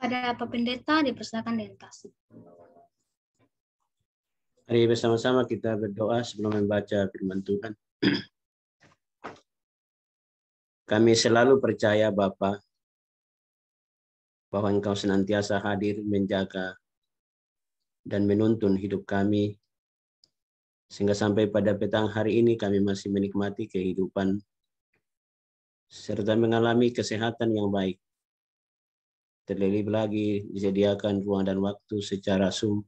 Pada Pak Pendeta dipersilakan dengan kasih. Mari bersama-sama kita berdoa sebelum membaca firman Tuhan. Kami selalu percaya Bapa bahwa Engkau senantiasa hadir menjaga dan menuntun hidup kami, sehingga sampai pada petang hari ini kami masih menikmati kehidupan serta mengalami kesehatan yang baik. Terlebih lagi disediakan ruang dan waktu secara Zoom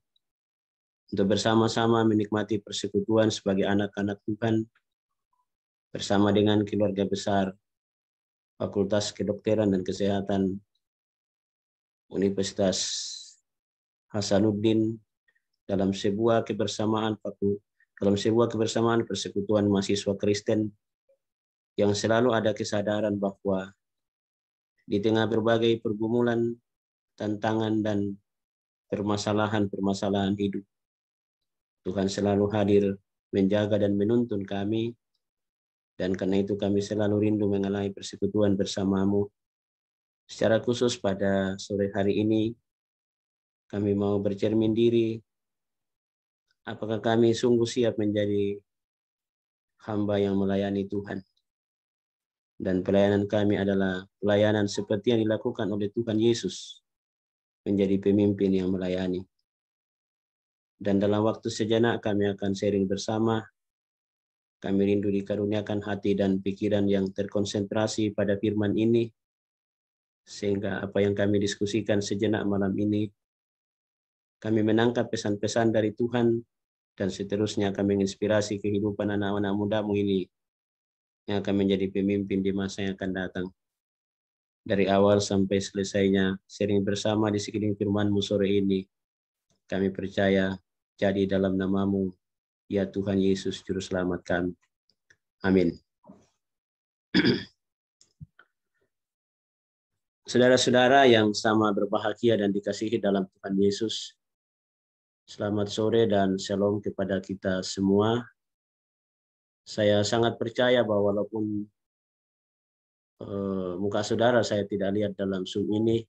untuk bersama-sama menikmati persekutuan sebagai anak-anak Tuhan bersama dengan keluarga besar Fakultas Kedokteran dan Kesehatan Universitas Hasanuddin dalam sebuah kebersamaan persekutuan mahasiswa Kristen yang selalu ada kesadaran bahwa di tengah berbagai pergumulan, tantangan, dan permasalahan-permasalahan hidup, Tuhan selalu hadir menjaga dan menuntun kami, dan karena itu kami selalu rindu mengalami persekutuan bersamamu. Secara khusus pada sore hari ini, kami mau bercermin diri, apakah kami sungguh siap menjadi hamba yang melayani Tuhan. Dan pelayanan kami adalah pelayanan seperti yang dilakukan oleh Tuhan Yesus, menjadi pemimpin yang melayani. Dan dalam waktu sejenak kami akan sharing bersama. Kami rindu dikaruniakan hati dan pikiran yang terkonsentrasi pada firman ini, sehingga apa yang kami diskusikan sejenak malam ini, kami menangkap pesan-pesan dari Tuhan, dan seterusnya kami menginspirasi kehidupan anak-anak mudamu ini, yang akan menjadi pemimpin di masa yang akan datang. Dari awal sampai selesainya sharing bersama di sekeliling firman-Mu sore ini, kami percaya jadi dalam nama-Mu, ya Tuhan Yesus Juru Selamat kami. Amin. Saudara-saudara yang sama berbahagia dan dikasihi dalam Tuhan Yesus, selamat sore dan shalom kepada kita semua. Saya sangat percaya bahwa walaupun muka saudara saya tidak lihat dalam Zoom ini,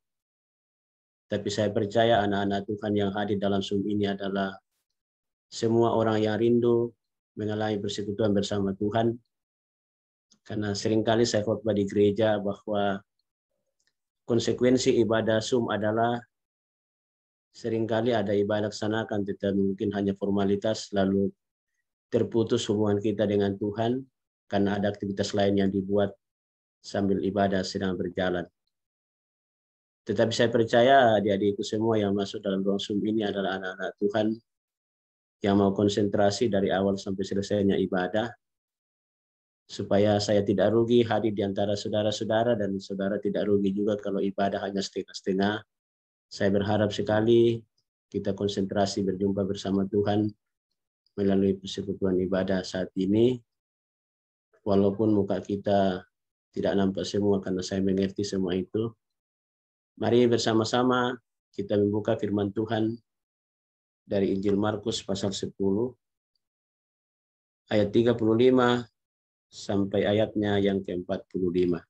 tapi saya percaya anak-anak Tuhan yang hadir dalam Zoom ini adalah semua orang yang rindu mengalami persekutuan bersama Tuhan. Karena seringkali saya khotbah di gereja bahwa konsekuensi ibadah Zoom adalah seringkali ada ibadah laksanakan, tetapi mungkin hanya formalitas, lalu terputus hubungan kita dengan Tuhan karena ada aktivitas lain yang dibuat sambil ibadah sedang berjalan. Tetapi saya percaya adik-adikku semua yang masuk dalam ruang Zoom ini adalah anak-anak Tuhan yang mau konsentrasi dari awal sampai selesainya ibadah, supaya saya tidak rugi hadir di antara saudara-saudara, dan saudara tidak rugi juga kalau ibadah hanya setengah-setengah. Saya berharap sekali kita konsentrasi berjumpa bersama Tuhan melalui persekutuan ibadah saat ini. Walaupun muka kita tidak nampak semua karena saya mengerti semua itu. Mari bersama-sama kita membuka firman Tuhan dari Injil Markus pasal 10 ayat 35 sampai ayatnya yang ke-45.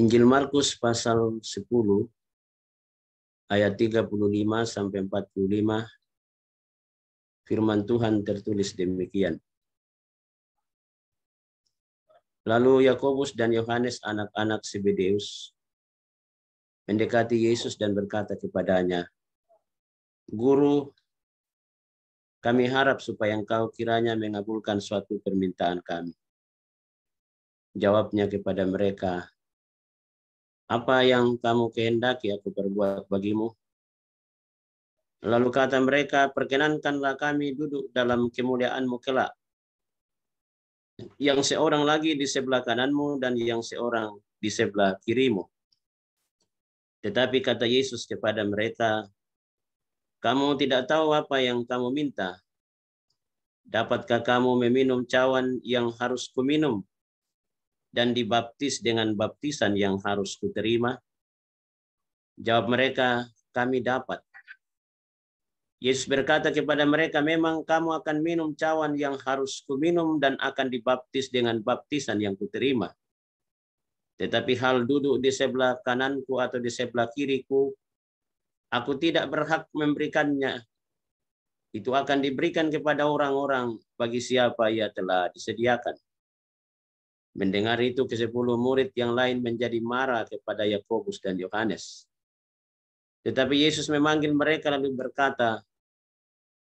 Injil Markus pasal 10 ayat 35 sampai 45. Firman Tuhan tertulis demikian. Lalu Yakobus dan Yohanes anak-anak Zebedeus mendekati Yesus dan berkata kepadanya, "Guru, kami harap supaya Engkau kiranya mengabulkan suatu permintaan kami." Jawabnya kepada mereka, "Apa yang kamu kehendaki aku perbuat bagimu?" Lalu kata mereka, "Perkenankanlah kami duduk dalam kemuliaan-Mu kelak. Yang seorang lagi di sebelah kananmu dan yang seorang di sebelah kirimu." Tetapi kata Yesus kepada mereka, "Kamu tidak tahu apa yang kamu minta. Dapatkah kamu meminum cawan yang harus kuminum dan dibaptis dengan baptisan yang harus kuterima?" Jawab mereka, "Kami dapat." Yesus berkata kepada mereka, "Memang kamu akan minum cawan yang harus kuminum dan akan dibaptis dengan baptisan yang kuterima. Tetapi hal duduk di sebelah kananku atau di sebelah kiriku, aku tidak berhak memberikannya. Itu akan diberikan kepada orang-orang bagi siapa ia telah disediakan. Mendengar itu, ke-10 murid yang lain menjadi marah kepada Yakobus dan Yohanes. Tetapi Yesus memanggil mereka lalu berkata,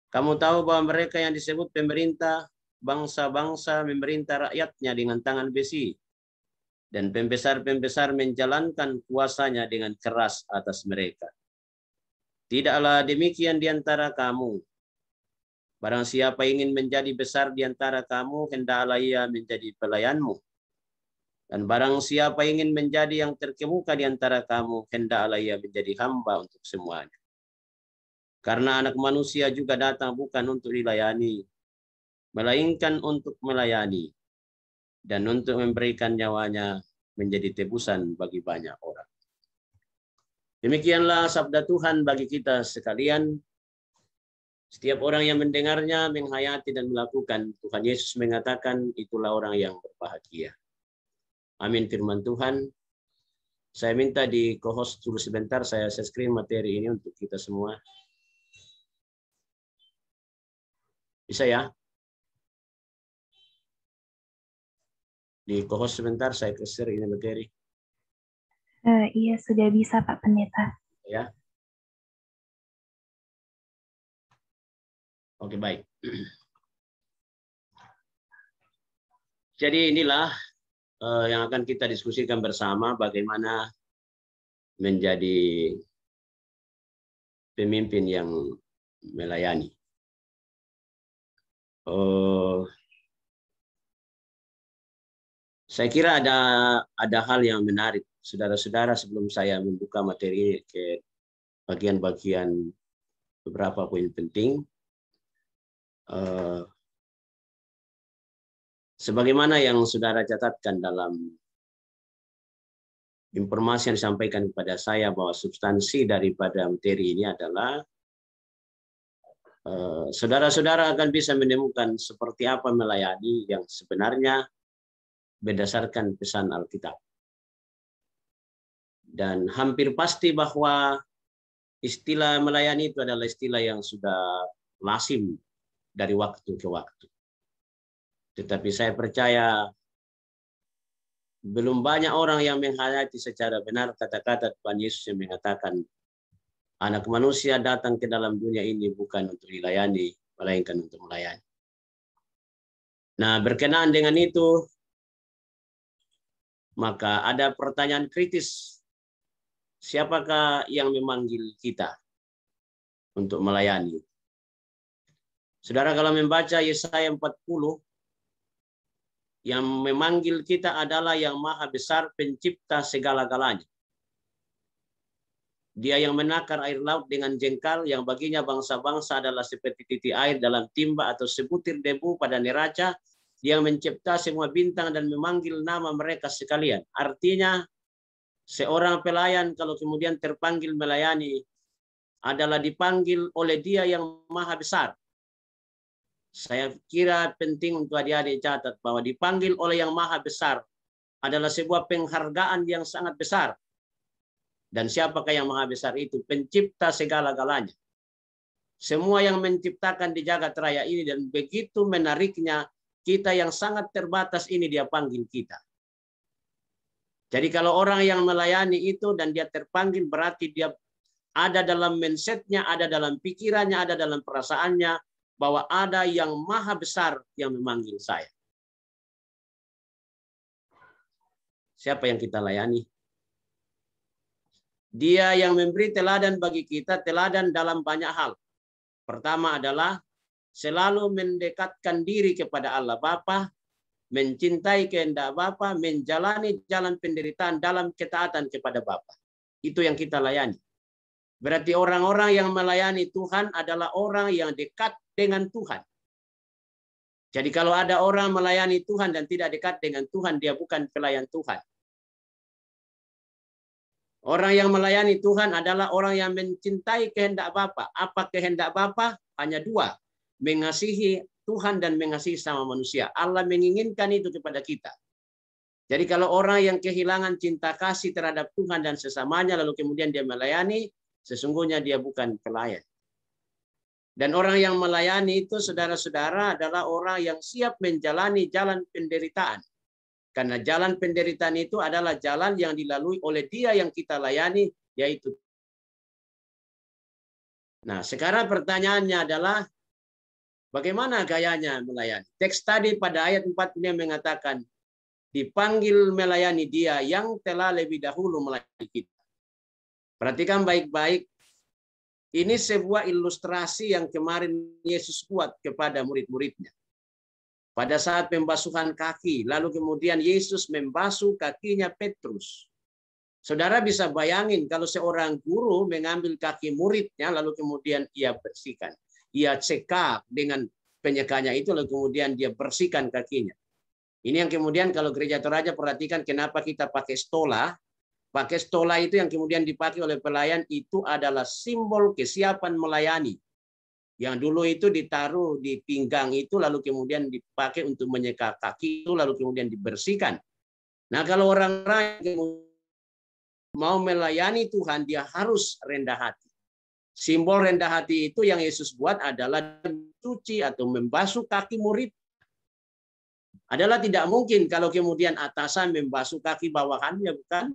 kamu tahu bahwa mereka yang disebut pemerintah, bangsa-bangsa memerintah rakyatnya dengan tangan besi. Dan pembesar-pembesar menjalankan kuasanya dengan keras atas mereka. Tidaklah demikian di antara kamu. Barang siapa ingin menjadi besar di antara kamu, hendaklah ia menjadi pelayanmu. Dan barang siapa ingin menjadi yang terkemuka di antara kamu, hendaklah ia menjadi hamba untuk semuanya. Karena Anak Manusia juga datang bukan untuk dilayani, melainkan untuk melayani, dan untuk memberikan nyawanya menjadi tebusan bagi banyak orang. Demikianlah sabda Tuhan bagi kita sekalian. Setiap orang yang mendengarnya, menghayati dan melakukan, Tuhan Yesus mengatakan, itulah orang yang berbahagia. Amin firman Tuhan. Saya minta di co-host dulu sebentar, saya share screen materi ini untuk kita semua. Bisa ya? Di co-host sebentar, saya share ini materi. Iya, sudah bisa Pak Pendeta. Ya. Oke, baik. Jadi inilah yang akan kita diskusikan bersama, bagaimana menjadi pemimpin yang melayani. Saya kira ada hal yang menarik, saudara-saudara, sebelum saya membuka materi ke bagian-bagian beberapa poin penting. Sebagaimana yang saudara catatkan dalam informasi yang disampaikan kepada saya, bahwa substansi daripada materi ini adalah saudara-saudara akan bisa menemukan seperti apa melayani yang sebenarnya berdasarkan pesan Alkitab. Dan hampir pasti bahwa istilah melayani itu adalah istilah yang sudah lazim dari waktu ke waktu. Tetapi saya percaya belum banyak orang yang menghayati secara benar kata-kata Tuhan Yesus yang mengatakan, Anak Manusia datang ke dalam dunia ini bukan untuk dilayani, melainkan untuk melayani. Nah, berkenaan dengan itu, maka ada pertanyaan kritis. Siapakah yang memanggil kita untuk melayani? Saudara, kalau membaca Yesaya 40, yang memanggil kita adalah yang Maha Besar, pencipta segala-galanya. Dia yang menakar air laut dengan jengkal, yang baginya bangsa-bangsa adalah seperti titik air dalam timba atau sebutir debu pada neraca, yang mencipta semua bintang dan memanggil nama mereka sekalian. Artinya, seorang pelayan kalau kemudian terpanggil melayani, adalah dipanggil oleh Dia yang Maha Besar. Saya kira penting untuk adik-adik catat bahwa dipanggil oleh yang Maha Besar adalah sebuah penghargaan yang sangat besar. Dan siapakah yang Maha Besar itu? Pencipta segala-galanya. Semua yang menciptakan di jagat raya ini, dan begitu menariknya, kita yang sangat terbatas ini Dia panggil kita. Jadi kalau orang yang melayani itu dan dia terpanggil, berarti dia ada dalam mindset-nya, ada dalam pikirannya, ada dalam perasaannya, bahwa ada yang Maha Besar yang memanggil saya. Siapa yang kita layani? Dia yang memberi teladan bagi kita, teladan dalam banyak hal. Pertama adalah selalu mendekatkan diri kepada Allah Bapa, mencintai kehendak Bapa, menjalani jalan penderitaan dalam ketaatan kepada Bapa. Itu yang kita layani. Berarti orang-orang yang melayani Tuhan adalah orang yang dekat dengan Tuhan. Jadi kalau ada orang melayani Tuhan dan tidak dekat dengan Tuhan, dia bukan pelayan Tuhan. Orang yang melayani Tuhan adalah orang yang mencintai kehendak Bapa. Apa kehendak Bapa? Hanya dua. Mengasihi Tuhan dan mengasihi sama manusia. Allah menginginkan itu kepada kita. Jadi kalau orang yang kehilangan cinta kasih terhadap Tuhan dan sesamanya, lalu kemudian dia melayani, sesungguhnya dia bukan pelayan. Dan orang yang melayani itu, saudara-saudara, adalah orang yang siap menjalani jalan penderitaan. Karena jalan penderitaan itu adalah jalan yang dilalui oleh dia yang kita layani, yaitu. Nah, sekarang pertanyaannya adalah, bagaimana gayanya melayani? Teks tadi pada ayat 4 ini mengatakan, dipanggil melayani dia yang telah lebih dahulu melayani kita. Perhatikan baik-baik. Ini sebuah ilustrasi yang kemarin Yesus buat kepada murid-muridnya. Pada saat pembasuhan kaki, lalu kemudian Yesus membasuh kakinya Petrus. Saudara bisa bayangin kalau seorang guru mengambil kaki muridnya, lalu kemudian ia bersihkan. Ia cekak dengan penyekanya itu, lalu kemudian dia bersihkan kakinya. Ini yang kemudian kalau gereja Toraja perhatikan kenapa kita pakai stola. Pakai stola itu yang kemudian dipakai oleh pelayan itu adalah simbol kesiapan melayani. Yang dulu itu ditaruh di pinggang itu lalu kemudian dipakai untuk menyeka kaki itu lalu kemudian dibersihkan. Nah kalau orang-orang yang mau melayani Tuhan dia harus rendah hati. Simbol rendah hati itu yang Yesus buat adalah mencuci atau membasuh kaki murid. Adalah tidak mungkin kalau kemudian atasan membasuh kaki bawahannya, bukan?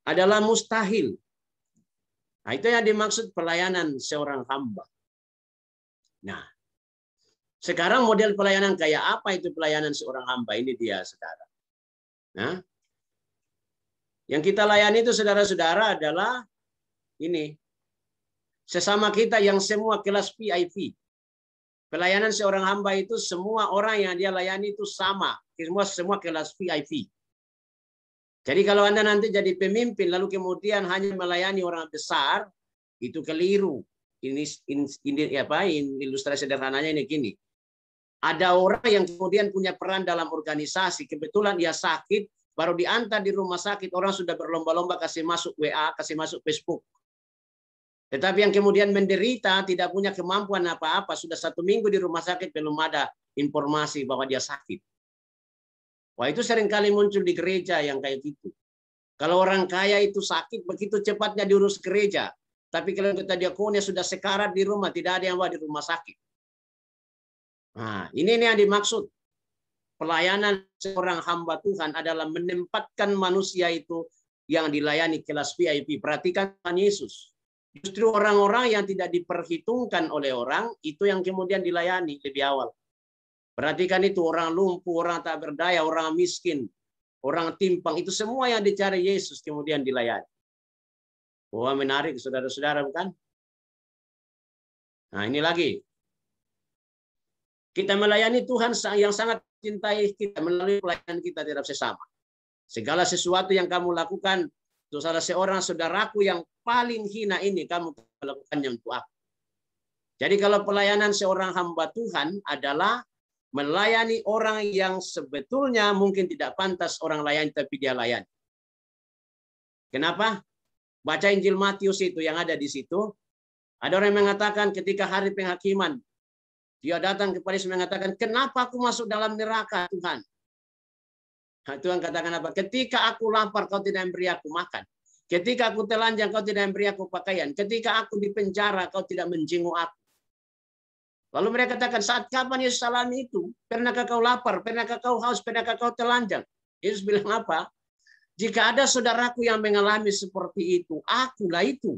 Adalah mustahil. Nah, itu yang dimaksud pelayanan seorang hamba. Nah, sekarang model pelayanan kayak apa itu pelayanan seorang hamba? Ini dia, saudara. Nah, yang kita layani itu, saudara-saudara, adalah ini. Sesama kita yang semua kelas VIP. Pelayanan seorang hamba itu semua orang yang dia layani itu sama. Semua kelas VIP. Jadi kalau Anda nanti jadi pemimpin lalu kemudian hanya melayani orang besar, itu keliru. Ini ilustrasi sederhananya ini gini. Ada orang yang kemudian punya peran dalam organisasi, kebetulan dia sakit, baru diantar di rumah sakit, orang sudah berlomba-lomba kasih masuk WA, kasih masuk Facebook. Tetapi yang kemudian menderita, tidak punya kemampuan apa-apa, sudah 1 minggu di rumah sakit, belum ada informasi bahwa dia sakit. Wah, itu seringkali muncul di gereja yang kayak gitu. Kalau orang kaya itu sakit, begitu cepatnya diurus gereja. Tapi kalau kita diakonnya sudah sekarat di rumah, tidak ada yang bawa di rumah sakit. Nah, ini yang dimaksud. Pelayanan seorang hamba Tuhan adalah menempatkan manusia itu yang dilayani kelas VIP. Perhatikan Tuhan Yesus. Justru orang-orang yang tidak diperhitungkan oleh orang, itu yang kemudian dilayani lebih awal. Perhatikan itu, orang lumpuh, orang tak berdaya, orang miskin, orang timpang, itu semua yang dicari Yesus kemudian dilayani. Wah, menarik saudara-saudara, bukan? Nah, ini lagi. Kita melayani Tuhan yang sangat cintai kita melalui pelayanan kita terhadap sesama. Segala sesuatu yang kamu lakukan untuk salah seorang saudaraku yang paling hina ini, kamu lakukannya untuk aku. Jadi kalau pelayanan seorang hamba Tuhan adalah melayani orang yang sebetulnya mungkin tidak pantas orang layani, tapi dia layani. Kenapa? Baca Injil Matius itu yang ada di situ. Ada orang yang mengatakan ketika hari penghakiman, dia datang kepada Yesus mengatakan, kenapa aku masuk dalam neraka Tuhan? Nah, Tuhan katakan apa? Ketika aku lapar, kau tidak memberi aku makan. Ketika aku telanjang, kau tidak memberi aku pakaian. Ketika aku di penjara, kau tidak menjenguk aku. Lalu mereka katakan, saat kapan Yesus alami itu? Pernahkah kau lapar? Pernahkah kau haus? Pernahkah kau telanjang? Yesus bilang apa? Jika ada saudaraku yang mengalami seperti itu, akulah itu.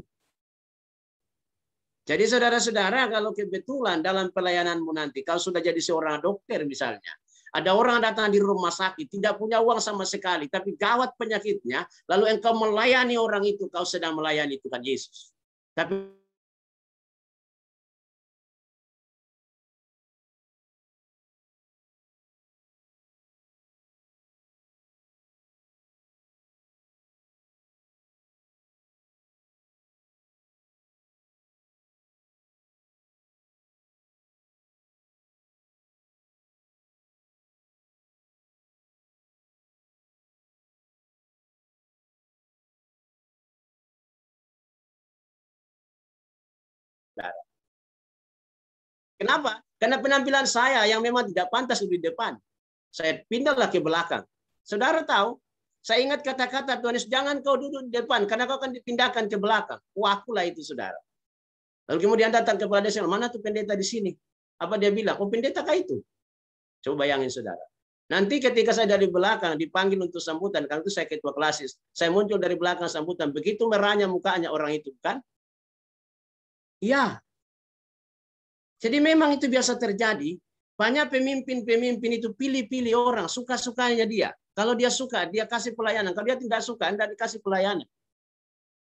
Jadi saudara-saudara, kalau kebetulan dalam pelayananmu nanti, kalau sudah jadi seorang dokter misalnya, ada orang datang di rumah sakit, tidak punya uang sama sekali, tapi gawat penyakitnya, lalu engkau melayani orang itu, kau sedang melayani Tuhan Yesus. Tapi kenapa? Karena penampilan saya yang memang tidak pantas di depan. Saya pindahlah ke belakang. Saudara tahu, saya ingat kata-kata Tuhan Yesus, jangan kau duduk di depan, karena kau akan dipindahkan ke belakang. Wah, akulah itu, saudara. Lalu kemudian datang kepada saya, mana tuh pendeta di sini? Apa dia bilang? Oh, pendeta kah itu? Coba bayangin, saudara. Nanti ketika saya dari belakang dipanggil untuk sambutan, karena itu saya ketua klasis, saya muncul dari belakang sambutan, begitu merahnya mukanya orang itu, kan? Iya. Jadi memang itu biasa terjadi. Banyak pemimpin-pemimpin itu pilih-pilih orang, suka-sukanya dia. Kalau dia suka, dia kasih pelayanan. Kalau dia tidak suka, Anda dikasih pelayanan.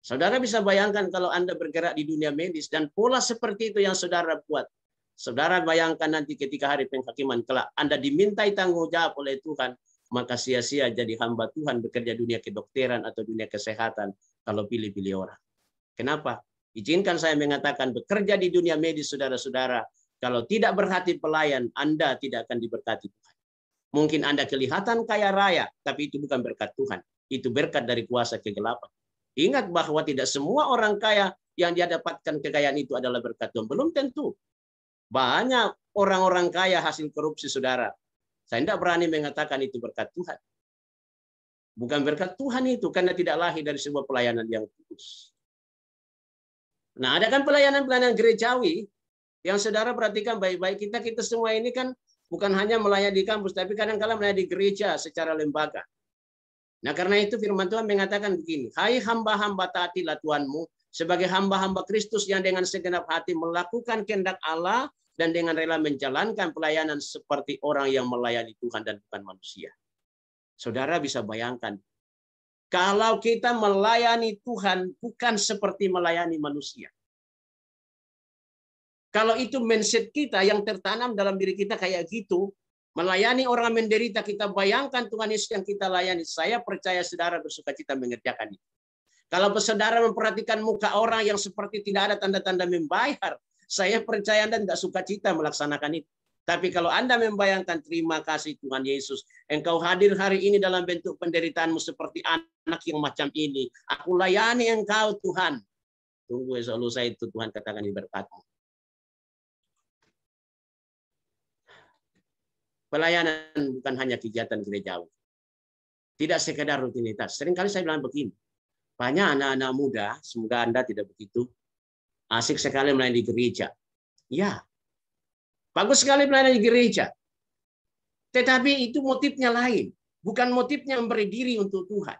Saudara bisa bayangkan kalau Anda bergerak di dunia medis dan pola seperti itu yang saudara buat. Saudara bayangkan nanti ketika hari penghakiman kelak Anda dimintai tanggung jawab oleh Tuhan, maka sia-sia jadi hamba Tuhan bekerja dunia kedokteran atau dunia kesehatan kalau pilih-pilih orang. Kenapa? Izinkan saya mengatakan bekerja di dunia medis, saudara-saudara, kalau tidak berhati pelayan, Anda tidak akan diberkati Tuhan. Mungkin Anda kelihatan kaya raya, tapi itu bukan berkat Tuhan. Itu berkat dari kuasa kegelapan. Ingat bahwa tidak semua orang kaya yang dia dapatkan kekayaan itu adalah berkat Tuhan. Belum tentu. Banyak orang-orang kaya hasil korupsi, saudara. Saya tidak berani mengatakan itu berkat Tuhan. Bukan berkat Tuhan itu, karena tidak lahir dari sebuah pelayanan yang tulus. Nah, ada kan pelayanan-pelayanan gerejawi yang saudara perhatikan baik-baik. Kita semua ini kan bukan hanya melayani di kampus, tapi kadang-kala melayani di gereja secara lembaga. Nah, karena itu firman Tuhan mengatakan begini, hai hamba-hamba taatilah Tuhanmu sebagai hamba-hamba Kristus yang dengan segenap hati melakukan kehendak Allah dan dengan rela menjalankan pelayanan seperti orang yang melayani Tuhan dan bukan manusia. Saudara bisa bayangkan, kalau kita melayani Tuhan bukan seperti melayani manusia. Kalau itu mindset kita yang tertanam dalam diri kita kayak gitu, melayani orang menderita, kita bayangkan Tuhan Yesus yang kita layani. Saya percaya saudara bersukacita mengerjakan itu. Kalau saudara memperhatikan muka orang yang seperti tidak ada tanda-tanda membayar, saya percaya Anda tidak sukacita melaksanakan itu. Tapi kalau Anda membayangkan, terima kasih Tuhan Yesus, Engkau hadir hari ini dalam bentuk penderitaanmu seperti anak yang macam ini. Aku layani Engkau Tuhan. Tunggu esok lusa itu Tuhan katakan ini berkatmu. Pelayanan bukan hanya kegiatan gerejawi. Tidak sekedar rutinitas. Seringkali saya bilang begini, banyak anak-anak muda, semoga Anda tidak begitu, asik sekali melayani di gereja. Ya, bagus sekali melayani di gereja. Tetapi itu motifnya lain. Bukan motifnya memberi diri untuk Tuhan.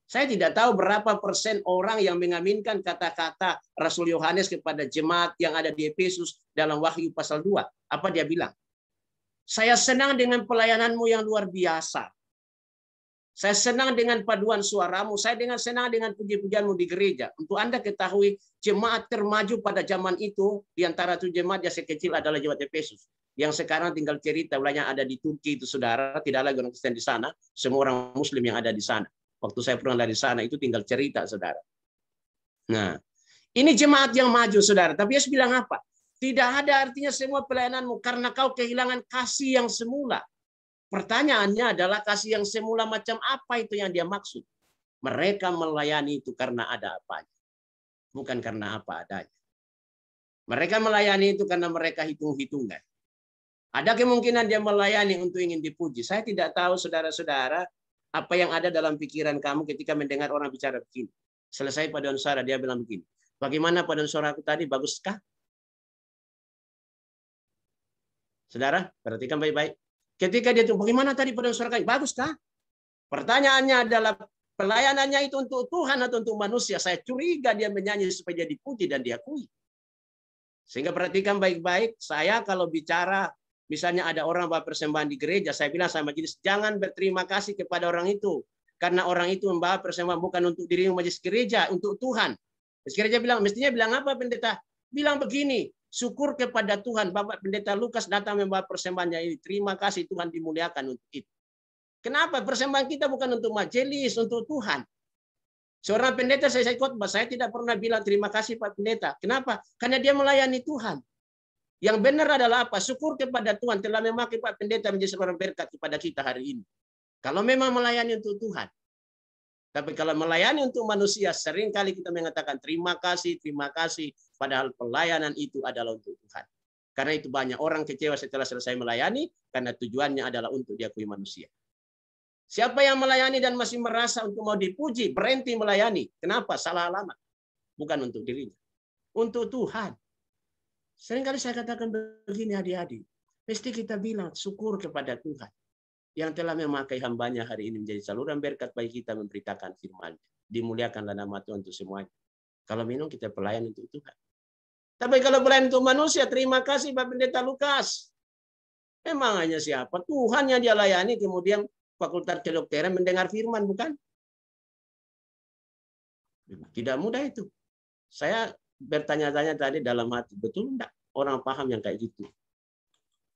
Saya tidak tahu berapa persen orang yang mengaminkan kata-kata Rasul Yohanes kepada jemaat yang ada di Efesus dalam Wahyu pasal 2. Apa dia bilang? Saya senang dengan pelayananmu yang luar biasa. Saya senang dengan paduan suaramu. Saya senang dengan puji-pujianmu di gereja. Untuk Anda ketahui, jemaat termaju pada zaman itu, di antara itu jemaat yang sekecil adalah jemaat Efesus. Yang sekarang tinggal cerita, ulahnya ada di Turki itu saudara, tidak lagi orang Kristen di sana. Semua orang Muslim yang ada di sana. Waktu saya pulang dari sana itu tinggal cerita, saudara. Nah, ini jemaat yang maju, saudara. Tapi Yesus bilang apa? Tidak ada artinya semua pelayananmu karena kau kehilangan kasih yang semula. Pertanyaannya adalah kasih yang semula macam apa itu yang dia maksud? Mereka melayani itu karena ada apanya. Bukan karena apa adanya. Mereka melayani itu karena mereka hitung-hitungan. Ada kemungkinan dia melayani untuk ingin dipuji. Saya tidak tahu saudara-saudara apa yang ada dalam pikiran kamu ketika mendengar orang bicara begini. Selesai paduan suara, dia bilang begini. Bagaimana paduan suara aku tadi? Baguskah? Saudara, perhatikan baik-baik. Ketika dia tuh, bagaimana tadi paduan suara kami? Bagus kah? Pertanyaannya adalah, pelayanannya itu untuk Tuhan atau untuk manusia? Saya curiga dia menyanyi supaya dia dipuji dan diakui. Sehingga perhatikan baik-baik, saya kalau bicara, misalnya ada orang bawa persembahan di gereja, saya bilang sama majelis, jangan berterima kasih kepada orang itu. Karena orang itu membawa persembahan bukan untuk diri majelis gereja, untuk Tuhan. Majelis gereja bilang, mestinya bilang apa pendeta? Bilang begini, syukur kepada Tuhan, Bapak Pendeta Lukas datang membawa persembahannya ini. Terima kasih Tuhan dimuliakan untuk itu. Kenapa? Persembahan kita bukan untuk majelis, untuk Tuhan. Seorang pendeta saya khotbah, saya tidak pernah bilang terima kasih Pak Pendeta. Kenapa? Karena dia melayani Tuhan. Yang benar adalah apa? Syukur kepada Tuhan telah memakai Pak Pendeta menjadi seorang berkat kepada kita hari ini. Kalau memang melayani untuk Tuhan. Tapi kalau melayani untuk manusia, seringkali kita mengatakan terima kasih, padahal pelayanan itu adalah untuk Tuhan. Karena itu banyak orang kecewa setelah selesai melayani, karena tujuannya adalah untuk diakui manusia. Siapa yang melayani dan masih merasa untuk mau dipuji, berhenti melayani. Kenapa? Salah alamat. Bukan untuk dirinya. Untuk Tuhan. Seringkali saya katakan begini adik-adik. Mesti kita bilang syukur kepada Tuhan yang telah memakai hambanya hari ini menjadi saluran berkat bagi kita memberitakan firman-Nya. Dimuliakanlah nama Tuhan untuk semuanya. Kalau minum kita pelayan untuk Tuhan. Tapi kalau pelayan untuk manusia, terima kasih Pak Pendeta Lukas. Memang hanya siapa? Tuhan yang dia layani, kemudian Fakultas Kedokteran mendengar firman, bukan? Tidak mudah itu. Saya bertanya-tanya tadi dalam hati, betul enggak orang paham yang kayak gitu?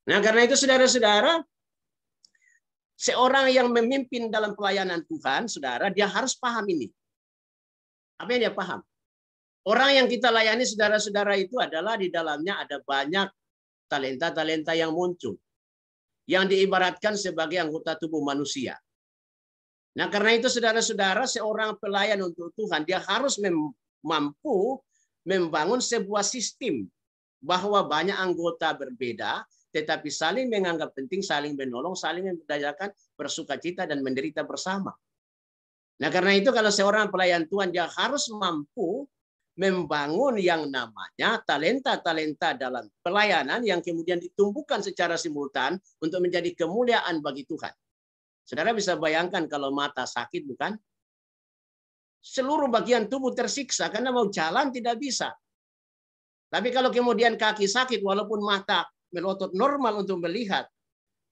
Nah, karena itu saudara-saudara, seorang yang memimpin dalam pelayanan Tuhan, saudara, dia harus paham ini. Apa yang dia paham? Orang yang kita layani, saudara-saudara, itu adalah di dalamnya ada banyak talenta-talenta yang muncul, yang diibaratkan sebagai anggota tubuh manusia. Nah, karena itu saudara-saudara, seorang pelayan untuk Tuhan, dia harus mampu membangun sebuah sistem bahwa banyak anggota berbeda, tetapi saling menganggap penting, saling menolong, saling memberdayakan, bersukacita dan menderita bersama. Nah, karena itu kalau seorang pelayan Tuhan, dia harus mampu membangun yang namanya talenta-talenta dalam pelayanan yang kemudian ditumbuhkan secara simultan untuk menjadi kemuliaan bagi Tuhan. Saudara bisa bayangkan kalau mata sakit, bukan? Seluruh bagian tubuh tersiksa karena mau jalan tidak bisa. Tapi kalau kemudian kaki sakit, walaupun mata melotot normal untuk melihat,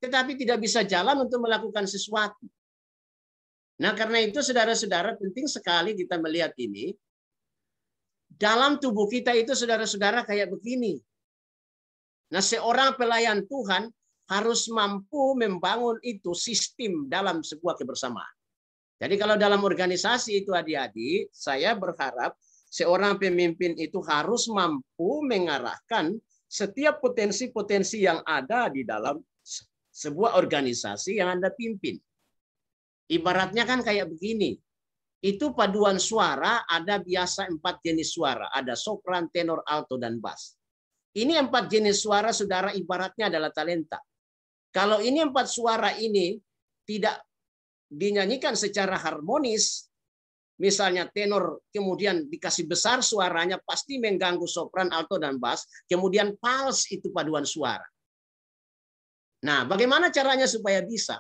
tetapi tidak bisa jalan untuk melakukan sesuatu. Nah, karena itu saudara-saudara penting sekali kita melihat ini. Dalam tubuh kita itu saudara-saudara kayak begini. Nah, seorang pelayan Tuhan harus mampu membangun itu sistem dalam sebuah kebersamaan. Jadi kalau dalam organisasi itu adik-adik, saya berharap seorang pemimpin itu harus mampu mengarahkan setiap potensi-potensi yang ada di dalam sebuah organisasi yang Anda pimpin. Ibaratnya kan kayak begini. Itu paduan suara, ada biasa 4 jenis suara. Ada sopran, tenor, alto, dan bass. Ini 4 jenis suara, saudara, ibaratnya adalah talenta. Kalau ini 4 suara ini tidak dinyanyikan secara harmonis, misalnya tenor kemudian dikasih besar suaranya, pasti mengganggu sopran, alto, dan bass. Kemudian pals itu paduan suara. Nah, bagaimana caranya supaya bisa?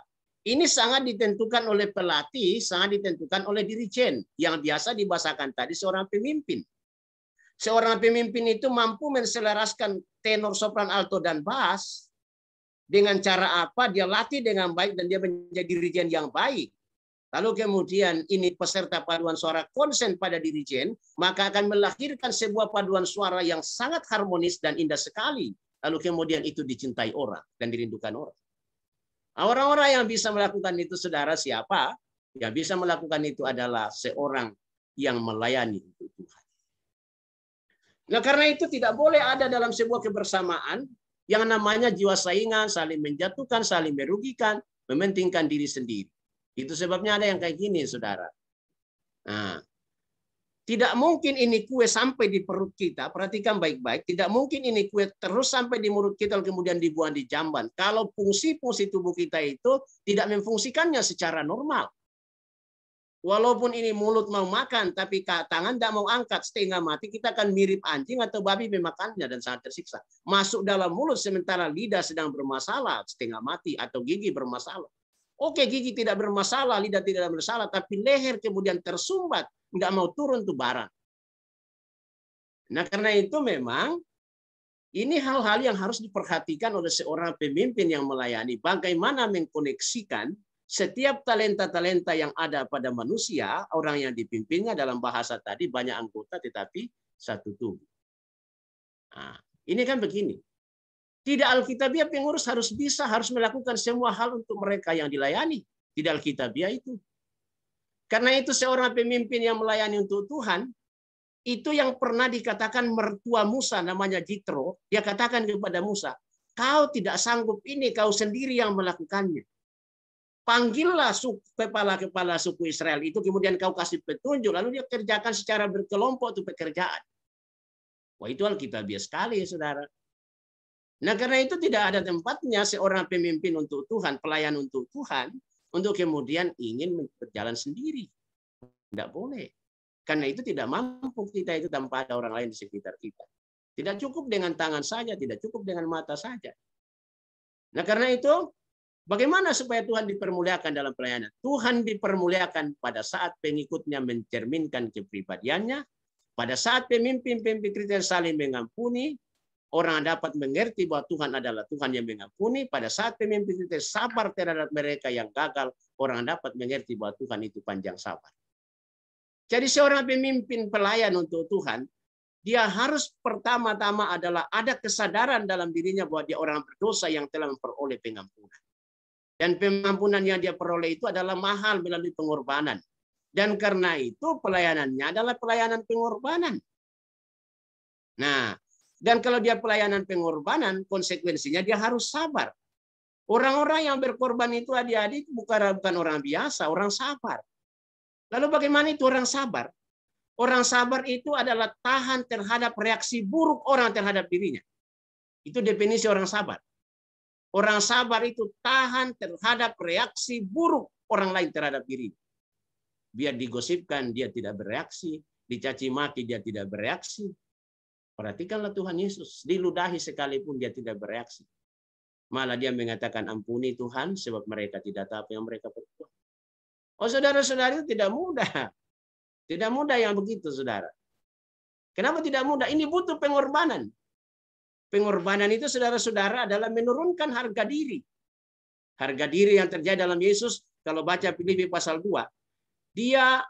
Ini sangat ditentukan oleh pelatih, sangat ditentukan oleh dirijen yang biasa dibahasakan tadi seorang pemimpin. Seorang pemimpin itu mampu menselaraskan tenor, sopran, alto, dan bass dengan cara apa? Dia latih dengan baik dan dia menjadi dirijen yang baik. Lalu kemudian ini peserta paduan suara konsen pada dirijen, maka akan melahirkan sebuah paduan suara yang sangat harmonis dan indah sekali. Lalu kemudian itu dicintai orang dan dirindukan orang. Orang-orang yang bisa melakukan itu, saudara, siapa? Yang bisa melakukan itu adalah seorang yang melayani untuk Tuhan. Nah, karena itu tidak boleh ada dalam sebuah kebersamaan yang namanya jiwa saingan, saling menjatuhkan, saling merugikan, mementingkan diri sendiri. Itu sebabnya ada yang kayak gini, saudara. Nah, tidak mungkin ini kue sampai di perut kita. Perhatikan baik-baik. Tidak mungkin ini kue terus sampai di mulut kita kemudian dibuang di jamban. Kalau fungsi-fungsi tubuh kita itu tidak memfungsikannya secara normal. Walaupun ini mulut mau makan, tapi tangan tidak mau angkat, setengah mati, kita akan mirip anjing atau babi memakannya dan sangat tersiksa. Masuk dalam mulut sementara lidah sedang bermasalah, setengah mati, atau gigi bermasalah. Oke, gigi tidak bermasalah, lidah tidak bermasalah, tapi leher kemudian tersumbat, nggak mau turun tuh barang. Nah, karena itu memang ini hal-hal yang harus diperhatikan oleh seorang pemimpin yang melayani. Bagaimana mengkoneksikan setiap talenta-talenta yang ada pada manusia, orang yang dipimpinnya dalam bahasa tadi banyak anggota tetapi satu tubuh. Nah, ini kan begini. Tidak alkitabiah pengurus harus melakukan semua hal untuk mereka yang dilayani. Tidak alkitabiah itu. Karena itu seorang pemimpin yang melayani untuk Tuhan, itu yang pernah dikatakan mertua Musa, namanya Jitro, dia katakan kepada Musa, kau tidak sanggup ini, kau sendiri yang melakukannya. Panggillah kepala-kepala suku Israel itu, kemudian kau kasih petunjuk, lalu dia kerjakan secara berkelompok itu pekerjaan. Wah, itu alkitabiah sekali, saudara. Nah, karena itu tidak ada tempatnya seorang pemimpin untuk Tuhan, pelayan untuk Tuhan, untuk kemudian ingin berjalan sendiri. Tidak boleh. Karena itu tidak mampu kita itu tanpa ada orang lain di sekitar kita. Tidak cukup dengan tangan saja, tidak cukup dengan mata saja. Nah, karena itu bagaimana supaya Tuhan dipermuliakan dalam pelayanan? Tuhan dipermuliakan pada saat pengikutnya mencerminkan kepribadiannya, pada saat pemimpin-pemimpin Kristen saling mengampuni, orang dapat mengerti bahwa Tuhan adalah Tuhan yang mengampuni. Pada saat pemimpin Kristen sabar terhadap mereka yang gagal, orang dapat mengerti bahwa Tuhan itu panjang sabar. Jadi seorang pemimpin pelayan untuk Tuhan, dia harus pertama-tama adalah ada kesadaran dalam dirinya bahwa dia orang berdosa yang telah memperoleh pengampunan. Dan pengampunan yang dia peroleh itu adalah mahal melalui pengorbanan. Dan karena itu pelayanannya adalah pelayanan pengorbanan. Nah, dan kalau dia pelayanan pengorbanan, konsekuensinya dia harus sabar. Orang-orang yang berkorban itu adik-adik bukan orang biasa, orang sabar. Lalu bagaimana itu orang sabar? Orang sabar itu adalah tahan terhadap reaksi buruk orang terhadap dirinya. Itu definisi orang sabar. Orang sabar itu tahan terhadap reaksi buruk orang lain terhadap dirinya. Biar digosipkan, dia tidak bereaksi. Dicaci maki, dia tidak bereaksi. Perhatikanlah Tuhan Yesus. Diludahi sekalipun dia tidak bereaksi. Malah dia mengatakan, ampuni Tuhan, sebab mereka tidak tahu apa yang mereka perbuat. Oh, saudara-saudara, itu tidak mudah. Tidak mudah yang begitu, saudara. Kenapa tidak mudah? Ini butuh pengorbanan. Pengorbanan itu, saudara-saudara, adalah menurunkan harga diri. Harga diri yang terjadi dalam Yesus, kalau baca Filipi pasal 2, dia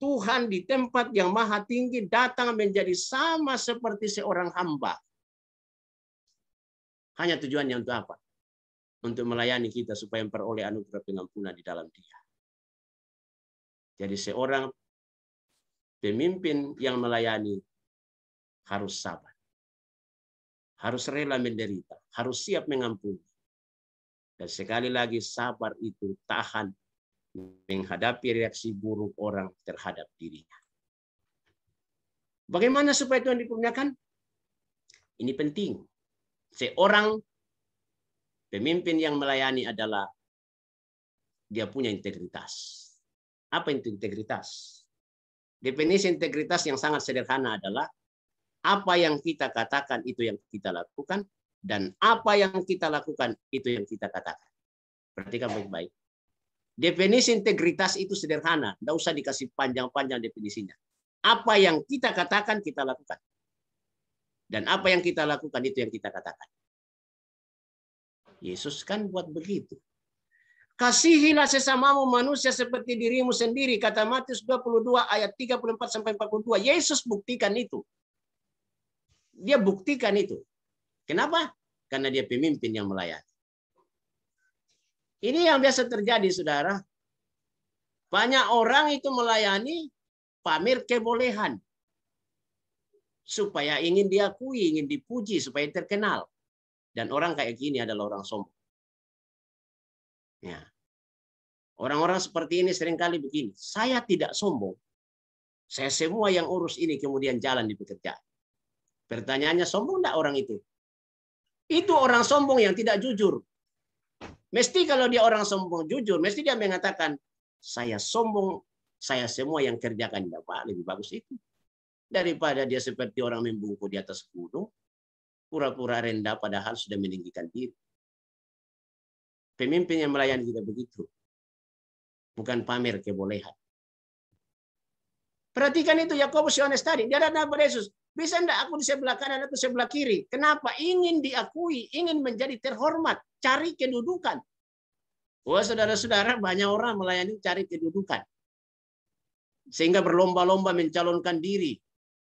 Tuhan di tempat yang maha tinggi datang menjadi sama seperti seorang hamba. Hanya tujuannya untuk apa? Untuk melayani kita supaya memperoleh anugerah pengampunan di dalam Dia. Jadi seorang pemimpin yang melayani harus sabar. Harus rela menderita. Harus siap mengampuni. Dan sekali lagi sabar itu tahan menghadapi reaksi buruk orang terhadap dirinya. Bagaimana supaya Tuhan dipermuliakan? Ini penting. Seorang pemimpin yang melayani adalah dia punya integritas. Apa itu integritas? Definisi integritas yang sangat sederhana adalah apa yang kita katakan itu yang kita lakukan, dan apa yang kita lakukan itu yang kita katakan. Perhatikan baik-baik. Definisi integritas itu sederhana, tidak usah dikasih panjang-panjang definisinya. Apa yang kita katakan, kita lakukan. Dan apa yang kita lakukan itu yang kita katakan. Yesus kan buat begitu. Kasihilah sesamamu manusia seperti dirimu sendiri, kata Matius 22 ayat 34-42. Yesus buktikan itu. Dia buktikan itu. Kenapa? Karena dia pemimpin yang melayani. Ini yang biasa terjadi, saudara. Banyak orang itu melayani pamer kebolehan. Supaya ingin diakui, ingin dipuji, supaya terkenal. Dan orang kayak gini adalah orang sombong. Ya. Orang-orang seperti ini seringkali begini. Saya tidak sombong. Saya semua yang urus ini kemudian jalan di pekerjaan. Pertanyaannya, sombong enggak orang itu? Itu orang sombong yang tidak jujur. Mesti kalau dia orang sombong jujur, mesti dia mengatakan, saya sombong, saya semua yang kerjakan. Lebih bagus itu. Daripada dia seperti orang membungkuk di atas gunung, pura-pura rendah padahal sudah meninggikan diri. Pemimpin yang melayani juga begitu. Bukan pamer kebolehan. Perhatikan itu Yakobus Yohanes tadi. Dia datang kepada Yesus. Bisa enggak aku di sebelah kanan atau sebelah kiri? Kenapa? Ingin diakui, ingin menjadi terhormat, cari kedudukan. Wah, saudara-saudara, banyak orang melayani cari kedudukan. Sehingga berlomba-lomba mencalonkan diri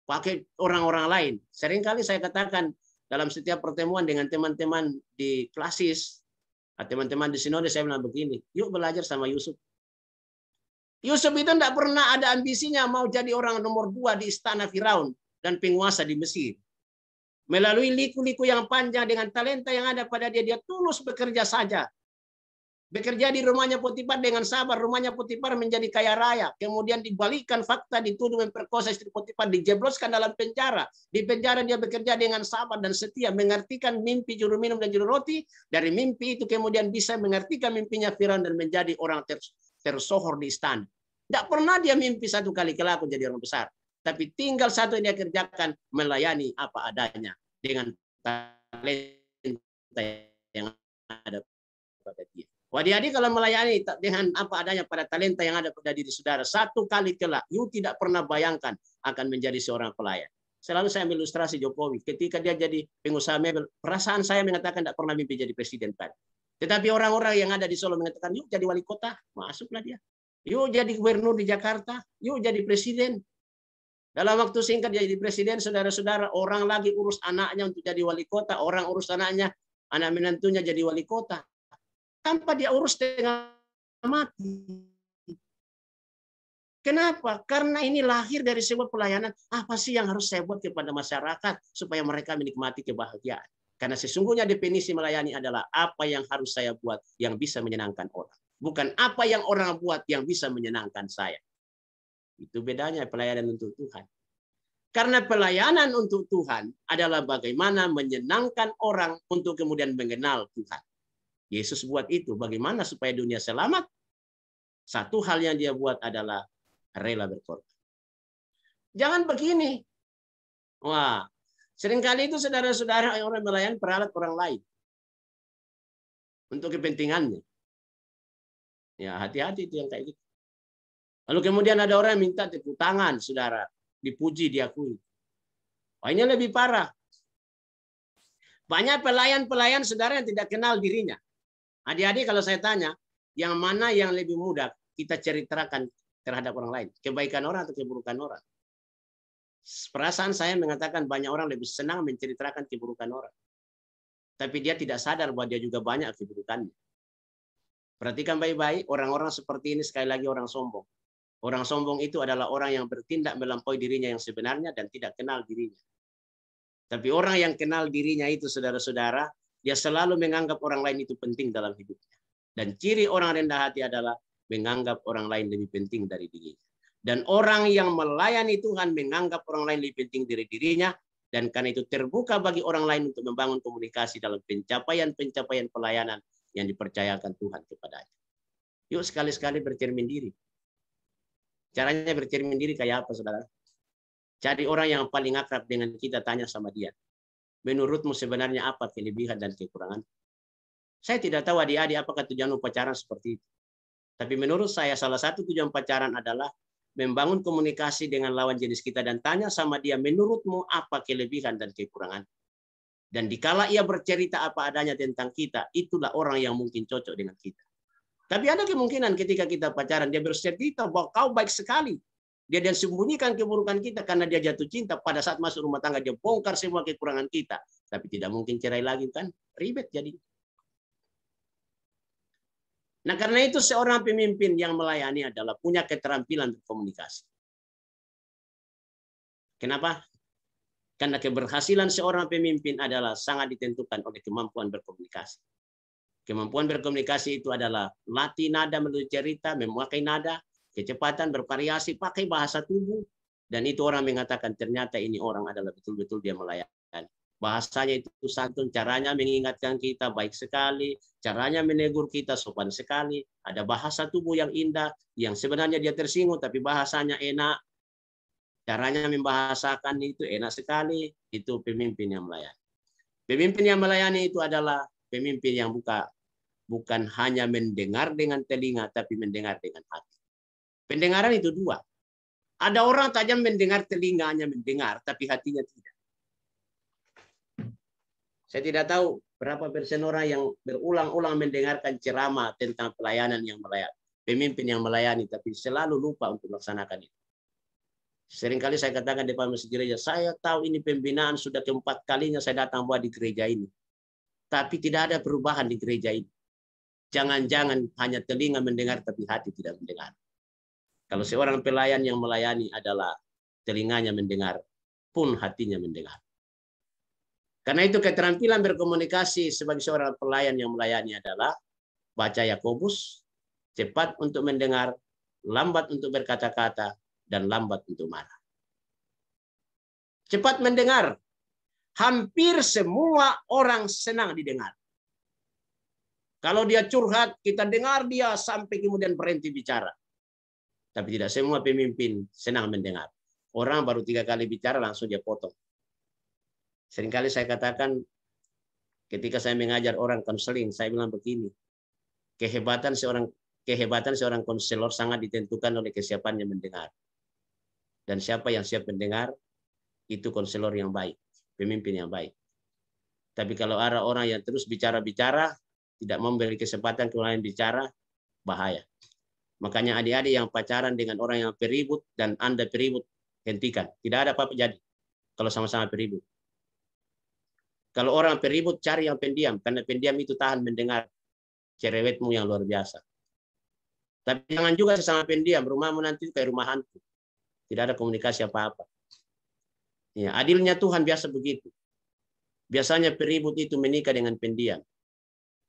pakai orang-orang lain. Seringkali saya katakan dalam setiap pertemuan dengan teman-teman di klasis, teman-teman di sinode, saya bilang begini, yuk belajar sama Yusuf. Yusuf itu tidak pernah ada ambisinya mau jadi orang nomor 2 di istana Firaun dan penguasa di Mesir. Melalui liku-liku yang panjang dengan talenta yang ada pada dia, dia tulus bekerja saja. Bekerja di rumahnya Potifar dengan sabar, rumahnya Potifar menjadi kaya raya. Kemudian dibalikkan fakta, dituduh memperkosa istri Potifar, dijebloskan dalam penjara. Di penjara dia bekerja dengan sabar dan setia, mengartikan mimpi juru minum dan juru roti. Dari mimpi itu kemudian bisa mengartikan mimpinya Firaun dan menjadi orang tersohor di istana. Tidak pernah dia mimpi satu kali kelak jadi orang besar. Tapi tinggal satu yang dia kerjakan, melayani apa adanya dengan talenta yang ada pada dia. Adik-adik kalau melayani dengan apa adanya pada talenta yang ada pada diri saudara, satu kali kelak, you tidak pernah bayangkan akan menjadi seorang pelayan. Selalu saya ambil ilustrasi Jokowi. Ketika dia jadi pengusaha mebel, perasaan saya mengatakan tidak pernah mimpi jadi presiden kan. Tetapi orang-orang yang ada di Solo mengatakan, yuk jadi wali kota, masuklah dia. Yuk jadi gubernur di Jakarta, yuk jadi presiden. Dalam waktu singkat dia jadi presiden, saudara-saudara, orang lagi urus anaknya untuk jadi wali kota, orang urus anaknya, anak menantunya jadi wali kota. Tanpa dia urus dengan mati. Kenapa? Karena ini lahir dari sebuah pelayanan. Apa sih yang harus saya buat kepada masyarakat supaya mereka menikmati kebahagiaan? Karena sesungguhnya definisi melayani adalah apa yang harus saya buat yang bisa menyenangkan orang. Bukan apa yang orang buat yang bisa menyenangkan saya. Itu bedanya pelayanan untuk Tuhan. Karena pelayanan untuk Tuhan adalah bagaimana menyenangkan orang untuk kemudian mengenal Tuhan. Yesus buat itu. Bagaimana supaya dunia selamat? Satu hal yang dia buat adalah rela berkorban. Jangan begini. Wah, seringkali itu saudara-saudara orang melayani peralat orang lain. Untuk kepentingannya. Ya, hati-hati itu yang kayak gitu. Lalu kemudian ada orang yang minta tepuk tangan, saudara. Dipuji, diakui. Wah, ini lebih parah. Banyak pelayan-pelayan saudara yang tidak kenal dirinya. Adik-adik kalau saya tanya, yang mana yang lebih mudah kita ceritakan terhadap orang lain? Kebaikan orang atau keburukan orang? Perasaan saya mengatakan banyak orang lebih senang menceritakan keburukan orang. Tapi dia tidak sadar bahwa dia juga banyak keburukannya. Perhatikan baik-baik, orang-orang seperti ini sekali lagi orang sombong. Orang sombong itu adalah orang yang bertindak melampaui dirinya yang sebenarnya dan tidak kenal dirinya. Tapi orang yang kenal dirinya itu saudara-saudara, dia selalu menganggap orang lain itu penting dalam hidupnya. Dan ciri orang rendah hati adalah menganggap orang lain lebih penting dari dirinya. Dan orang yang melayani Tuhan menganggap orang lain lebih penting dari dirinya. Dan karena itu terbuka bagi orang lain untuk membangun komunikasi dalam pencapaian-pencapaian pelayanan yang dipercayakan Tuhan kepadanya. Yuk sekali-sekali bercermin diri. Caranya bercermin diri kayak apa, saudara? Cari orang yang paling akrab dengan kita, tanya sama dia. Menurutmu sebenarnya apa kelebihan dan kekurangan? Saya tidak tahu adik-adik apakah tujuan pacaran seperti itu. Tapi menurut saya salah satu tujuan pacaran adalah membangun komunikasi dengan lawan jenis kita dan tanya sama dia, menurutmu apa kelebihan dan kekurangan? Dan dikala ia bercerita apa adanya tentang kita, itulah orang yang mungkin cocok dengan kita. Tapi ada kemungkinan ketika kita pacaran, dia bercerita bahwa kau baik sekali. Dia sembunyikan keburukan kita karena dia jatuh cinta. Pada saat masuk rumah tangga, dia bongkar semua kekurangan kita. Tapi tidak mungkin cerai lagi kan? Ribet jadi. Nah karena itu seorang pemimpin yang melayani adalah punya keterampilan berkomunikasi. Kenapa? Karena keberhasilan seorang pemimpin adalah sangat ditentukan oleh kemampuan berkomunikasi. Kemampuan berkomunikasi itu adalah latih nada menulis cerita, memakai nada, kecepatan bervariasi, pakai bahasa tubuh. Dan itu orang mengatakan ternyata ini orang adalah betul-betul dia melayani. Bahasanya itu santun, caranya mengingatkan kita baik sekali, caranya menegur kita sopan sekali. Ada bahasa tubuh yang indah, yang sebenarnya dia tersinggung tapi bahasanya enak. Caranya membahasakan itu enak sekali. Itu pemimpin yang melayani. Pemimpin yang melayani itu adalah pemimpin yang bukan hanya mendengar dengan telinga, tapi mendengar dengan hati. Pendengaran itu dua. Ada orang tajam mendengar, telinganya mendengar, tapi hatinya tidak. Saya tidak tahu berapa persen orang yang berulang-ulang mendengarkan ceramah tentang pelayanan yang melayani. Pemimpin yang melayani, tapi selalu lupa untuk melaksanakan itu. Seringkali saya katakan di depan masjid gereja, saya tahu ini pembinaan sudah keempat kalinya saya datang buat di gereja ini. Tapi tidak ada perubahan di gereja ini. Jangan-jangan hanya telinga mendengar, tapi hati tidak mendengar. Kalau seorang pelayan yang melayani adalah telinganya mendengar, pun hatinya mendengar. Karena itu keterampilan berkomunikasi sebagai seorang pelayan yang melayani adalah baca Yakobus, cepat untuk mendengar, lambat untuk berkata-kata, dan lambat untuk marah. Cepat mendengar. Hampir semua orang senang didengar. Kalau dia curhat, kita dengar dia sampai kemudian berhenti bicara. Tapi tidak semua pemimpin senang mendengar. Orang baru 3 kali bicara langsung dia potong. Seringkali saya katakan ketika saya mengajar orang konseling, saya bilang begini, kehebatan seorang konselor sangat ditentukan oleh kesiapannya mendengar. Dan siapa yang siap mendengar, itu konselor yang baik, pemimpin yang baik. Tapi kalau ada orang yang terus bicara-bicara, tidak memberi kesempatan ke orang lain bicara, bahaya. Makanya adik-adik yang pacaran dengan orang yang peribut dan Anda peribut, hentikan. Tidak ada apa-apa jadi kalau sama-sama peribut. Kalau orang peribut, cari yang pendiam. Karena pendiam itu tahan mendengar cerewetmu yang luar biasa. Tapi jangan juga sesama pendiam. Rumahmu nanti kayak rumah hantu. Tidak ada komunikasi apa-apa. Ya, adilnya Tuhan biasa begitu. Biasanya peribut itu menikah dengan pendiam.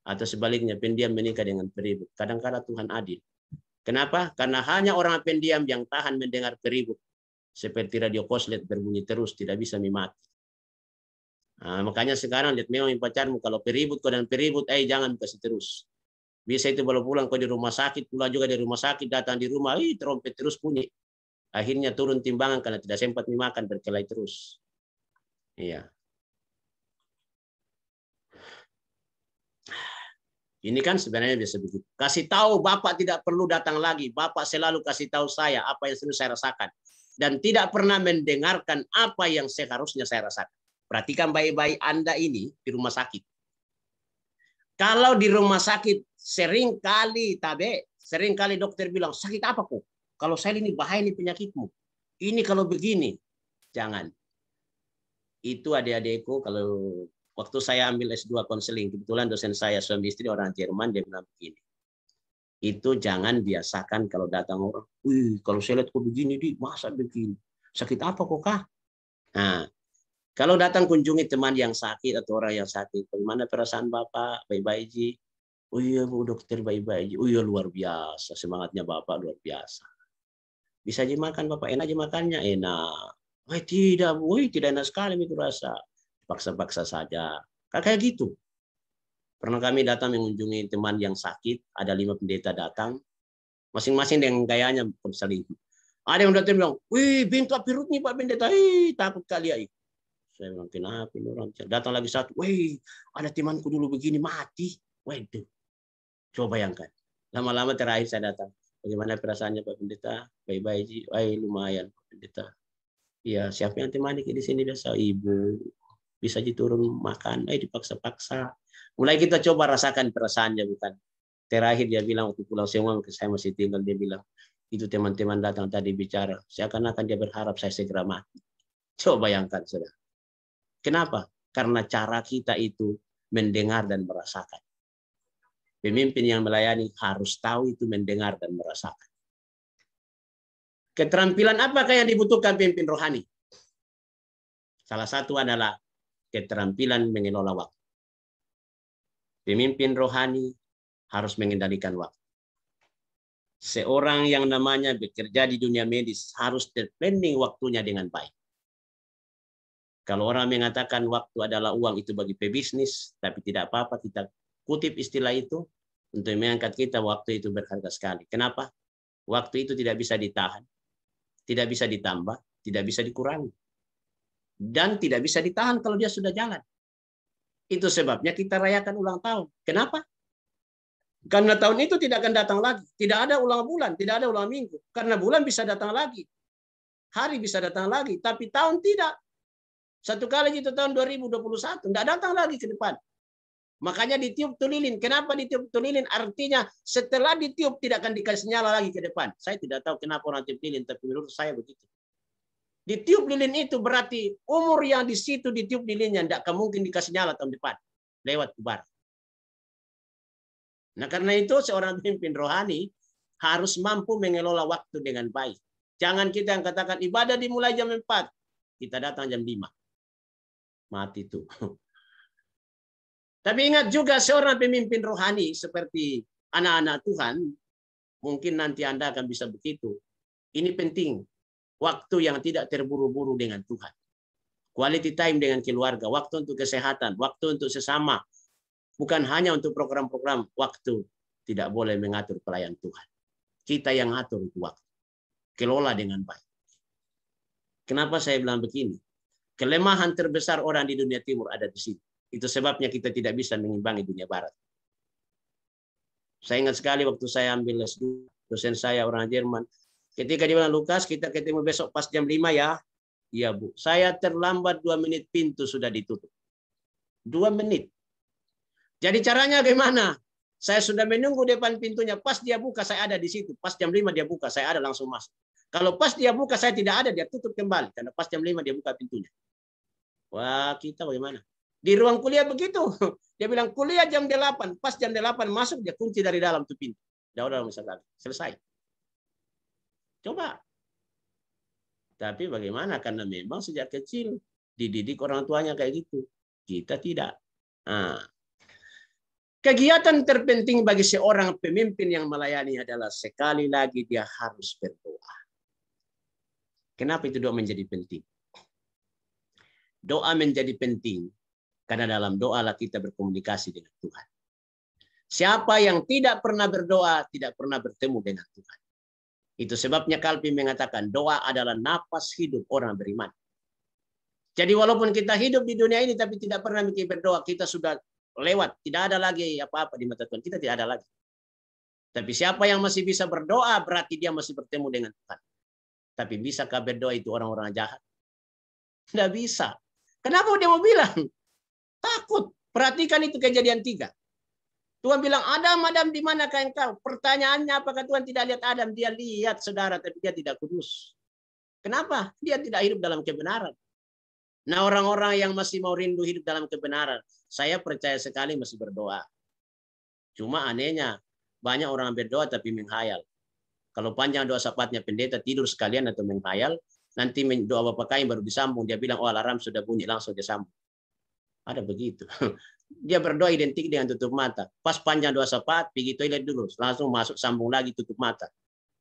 Atau sebaliknya, pendiam menikah dengan peribut. Kadang-kadang Tuhan adil. Kenapa? Karena hanya orang pendiam yang tahan mendengar peribut. Seperti radio koslet berbunyi terus, tidak bisa mati. Nah, makanya sekarang lihat memang pacarmu, kalau peribut kau dan peribut, jangan kasih terus. Bisa itu baru pulang kau di rumah sakit, pulang juga dari rumah sakit, datang di rumah, trompet terus bunyi. Akhirnya turun timbangan karena tidak sempat makan, berkelahi terus. Iya. Ini kan sebenarnya biasa begitu. Kasih tahu Bapak tidak perlu datang lagi. Bapak selalu kasih tahu saya apa yang selalu saya rasakan. Dan tidak pernah mendengarkan apa yang seharusnya saya rasakan. Perhatikan baik-baik Anda ini di rumah sakit. Kalau di rumah sakit sering kali dokter bilang, sakit apa kok? Kalau saya ini bahaya ini penyakitmu. Ini kalau begini. Jangan. Itu adik-adikku kalau waktu saya ambil S2 konseling, kebetulan dosen saya suami istri orang Jerman, dia bilang begini. Itu jangan biasakan kalau datang orang, kalau saya lihat kok begini, masa begini? Sakit apa kok kah? Nah, kalau datang kunjungi teman yang sakit atau orang yang sakit, bagaimana perasaan Bapak? Baik-baik Ji. Oh iya Bu dokter, baik-baik Ji. Oh iya luar biasa, semangatnya Bapak luar biasa. Bisa aja makan Bapak, enak aja makannya, enak. Tidak Bu, tidak enak sekali itu rasa. Paksa-paksa saja. Kayak gitu. Pernah kami datang mengunjungi teman yang sakit, ada 5 pendeta datang, masing-masing dengan gayanya konseling. Ada yang datang bilang, bintu perut nih Pak Pendeta, takut kali ya. Saya bilang, kenapa ini orang? Datang lagi satu, ada temanku dulu begini mati. Waduh, coba bayangkan. Lama-lama terakhir saya datang, bagaimana perasaannya Pak Pendeta? Baik-baik Ji, lumayan Pak Pendeta. Iya, siapa yang temani di sini biasa? Ibu. Bisa diturun makan, dipaksa-paksa. Mulai kita coba rasakan perasaannya, bukan. Terakhir dia bilang waktu pulang semua, saya masih tinggal, dia bilang, itu teman-teman datang tadi bicara, seakan-akan dia berharap saya segera mati. Coba bayangkan, saudara. Kenapa? Karena cara kita itu mendengar dan merasakan. Pemimpin yang melayani harus tahu itu mendengar dan merasakan. Keterampilan apakah yang dibutuhkan pemimpin rohani? Salah satu adalah keterampilan mengelola waktu. Pemimpin rohani harus mengendalikan waktu. Seorang yang namanya bekerja di dunia medis harus terplanning waktunya dengan baik. Kalau orang mengatakan waktu adalah uang itu bagi pebisnis, tapi tidak apa-apa kita kutip istilah itu untuk mengangkat kita, waktu itu berharga sekali. Kenapa? Waktu itu tidak bisa ditahan, tidak bisa ditambah, tidak bisa dikurangi. Dan tidak bisa ditahan kalau dia sudah jalan. Itu sebabnya kita rayakan ulang tahun. Kenapa? Karena tahun itu tidak akan datang lagi. Tidak ada ulang bulan, tidak ada ulang minggu. Karena bulan bisa datang lagi. Hari bisa datang lagi. Tapi tahun tidak. Satu kali itu tahun 2021. Tidak datang lagi ke depan. Makanya ditiup tulilin. Kenapa ditiup tulilin? Artinya setelah ditiup tidak akan dikasih nyala lagi ke depan. Saya tidak tahu kenapa orang tiup lilin. Tapi menurut saya begitu. Ditiup lilin itu berarti umur yang di situ ditiup lilinnya tidak akan mungkin dikasih nyala tahun depan. Lewat kubar. Nah karena itu seorang pemimpin rohani harus mampu mengelola waktu dengan baik. Jangan kita yang katakan ibadah dimulai jam 4. Kita datang jam 5. Mati tuh. Tapi ingat juga seorang pemimpin rohani seperti anak-anak Tuhan, mungkin nanti Anda akan bisa begitu. Ini penting. Waktu yang tidak terburu-buru dengan Tuhan. Quality time dengan keluarga, waktu untuk kesehatan, waktu untuk sesama. Bukan hanya untuk program-program, waktu tidak boleh mengatur pelayan Tuhan. Kita yang atur itu waktu. Kelola dengan baik. Kenapa saya bilang begini? Kelemahan terbesar orang di dunia timur ada di sini. Itu sebabnya kita tidak bisa mengimbangi dunia barat. Saya ingat sekali waktu saya ambil S2, dosen saya orang Jerman. Ketika dia bilang, Lukas, kita ketemu besok pas jam 5 ya. Iya, Bu. Saya terlambat 2 menit, pintu sudah ditutup. 2 menit. Jadi caranya gimana? Saya sudah menunggu depan pintunya. Pas dia buka, saya ada di situ. Pas jam 5 dia buka, saya ada langsung masuk. Kalau pas dia buka, saya tidak ada, dia tutup kembali. Karena pas jam 5 dia buka pintunya. Wah, kita bagaimana? Di ruang kuliah begitu. Dia bilang, kuliah jam 8. Pas jam 8 masuk, dia kunci dari dalam tuh pintu. Udah misalnya. Selesai. Coba. Tapi bagaimana? Karena memang sejak kecil dididik orang tuanya kayak gitu. Kita tidak. Nah. Kegiatan terpenting bagi seorang pemimpin yang melayani adalah sekali lagi dia harus berdoa. Kenapa itu doa menjadi penting? Doa menjadi penting karena dalam doa lah kita berkomunikasi dengan Tuhan. Siapa yang tidak pernah berdoa tidak pernah bertemu dengan Tuhan. Itu sebabnya Calvin mengatakan doa adalah napas hidup orang beriman. Jadi walaupun kita hidup di dunia ini tapi tidak pernah berdoa, kita sudah lewat. Tidak ada lagi apa-apa di mata Tuhan. Kita tidak ada lagi. Tapi siapa yang masih bisa berdoa berarti dia masih bertemu dengan Tuhan. Tapi bisakah berdoa itu orang-orang jahat? Tidak bisa. Kenapa dia mau bilang? Takut. Perhatikan itu Kejadian 3. Tuhan bilang, Adam, di manakah engkau? Pertanyaannya, apakah Tuhan tidak lihat Adam? Dia lihat, saudara, tapi dia tidak kudus. Kenapa? Dia tidak hidup dalam kebenaran. Nah, orang-orang yang masih mau rindu hidup dalam kebenaran, saya percaya sekali masih berdoa. Cuma anehnya, banyak orang berdoa tapi menghayal. Kalau panjang doa sapatnya pendeta, tidur sekalian atau menghayal, nanti doa Bapak Kain baru disambung. Dia bilang, oh alarm sudah bunyi, langsung dia sambung. Ada begitu. Dia berdoa identik dengan tutup mata. Pas panjang doa sapat, pergi toilet dulu. Langsung masuk, sambung lagi, tutup mata.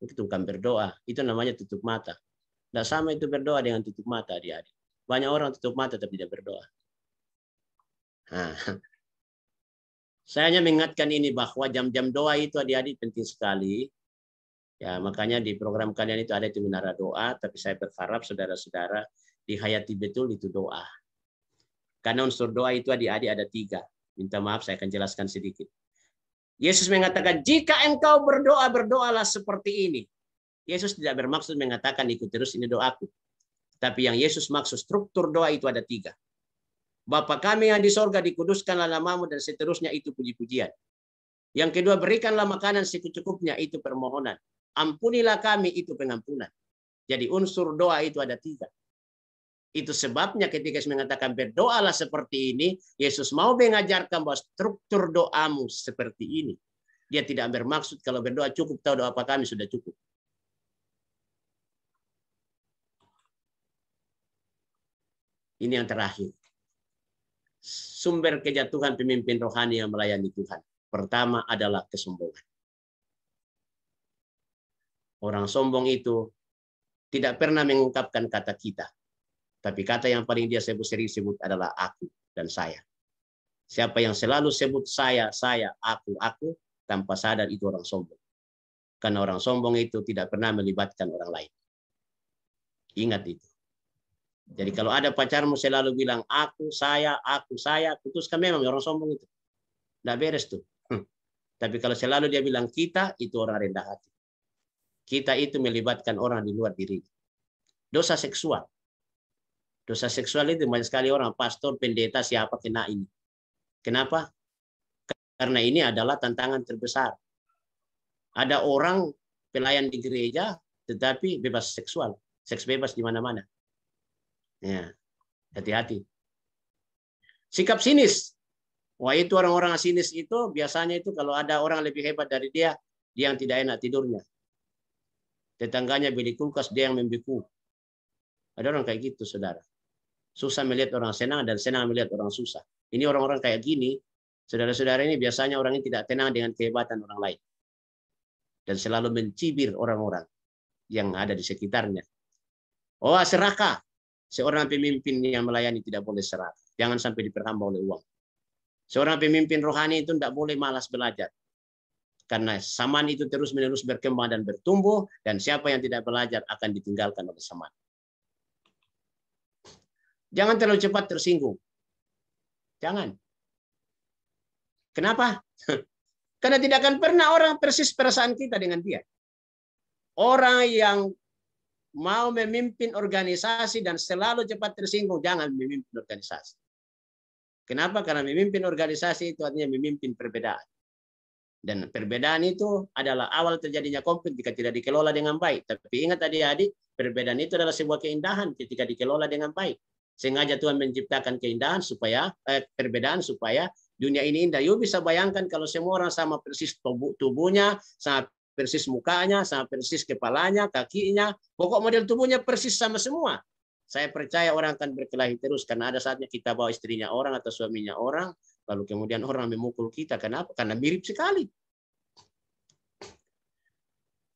Itu bukan berdoa. Itu namanya tutup mata. Tidak sama itu berdoa dengan tutup mata, adik-adik. Banyak orang tutup mata tapi tidak berdoa. Nah, saya hanya mengingatkan ini bahwa jam-jam doa itu adik-adik penting sekali. Ya, makanya di program kalian itu ada itu menara doa, tapi saya berharap saudara-saudara dihayati betul itu doa. Karena unsur doa itu adik-adik ada 3. Minta maaf, saya akan jelaskan sedikit. Yesus mengatakan, jika engkau berdoa, berdoalah seperti ini. Yesus tidak bermaksud mengatakan ikut terus ini doaku. Tapi yang Yesus maksud struktur doa itu ada 3. Bapa kami yang di sorga, dikuduskanlah namamu, dan seterusnya itu puji-pujian. Yang kedua, berikanlah makanan secukupnya, itu permohonan. Ampunilah kami, itu pengampunan. Jadi unsur doa itu ada 3. Itu sebabnya ketika Yesus mengatakan berdoalah seperti ini, Yesus mau mengajarkan bahwa struktur doamu seperti ini. Dia tidak bermaksud kalau berdoa cukup tahu doa apa kami sudah cukup. Ini yang terakhir. Sumber kejatuhan pemimpin rohani yang melayani Tuhan. Pertama adalah kesombongan. Orang sombong itu tidak pernah mengungkapkan kata kita. Tapi kata yang paling dia sering sebut adalah aku dan saya. Siapa yang selalu sebut saya, aku, tanpa sadar itu orang sombong. Karena orang sombong itu tidak pernah melibatkan orang lain. Ingat itu. Jadi kalau ada pacarmu selalu bilang aku, saya, putuskan memang orang sombong itu. Tidak beres tuh. Tapi kalau selalu dia bilang kita, itu orang rendah hati. Kita itu melibatkan orang di luar diri. Dosa seksual. Dosa seksual itu banyak sekali orang, pastor, pendeta, siapa kena ini. Kenapa? Karena ini adalah tantangan terbesar. Ada orang pelayan di gereja, tetapi bebas seksual. Seks bebas di mana-mana. Ya, hati-hati. Sikap sinis. Wah, itu orang-orang sinis itu biasanya itu kalau ada orang lebih hebat dari dia yang tidak enak tidurnya. Tetangganya beli kulkas, dia yang membeku. Ada orang kayak gitu, saudara. Susah melihat orang senang dan senang melihat orang susah. Ini orang-orang kayak gini, Saudara-saudara, ini biasanya orang ini tidak tenang dengan kehebatan orang lain. Dan selalu mencibir orang-orang yang ada di sekitarnya. Oh, serakah. Seorang pemimpin yang melayani tidak boleh serakah. Jangan sampai diperhamba oleh uang. Seorang pemimpin rohani itu tidak boleh malas belajar. Karena zaman itu terus-menerus berkembang dan bertumbuh, dan siapa yang tidak belajar akan ditinggalkan oleh zaman. Jangan terlalu cepat tersinggung. Jangan. Kenapa? Karena tidak akan pernah orang persis perasaan kita dengan dia. Orang yang mau memimpin organisasi dan selalu cepat tersinggung, jangan memimpin organisasi. Kenapa? Karena memimpin organisasi itu artinya memimpin perbedaan. Dan perbedaan itu adalah awal terjadinya konflik jika tidak dikelola dengan baik. Tapi ingat adik-adik, perbedaan itu adalah sebuah keindahan ketika dikelola dengan baik. Sengaja Tuhan menciptakan keindahan supaya perbedaan supaya dunia ini indah. Yuk bisa bayangkan kalau semua orang sama persis tubuhnya, sama persis mukanya, sama persis kepalanya, kakinya, pokok model tubuhnya persis sama semua. Saya percaya orang akan berkelahi terus karena ada saatnya kita bawa istrinya orang atau suaminya orang, lalu kemudian orang memukul kita. Kenapa? Karena mirip sekali.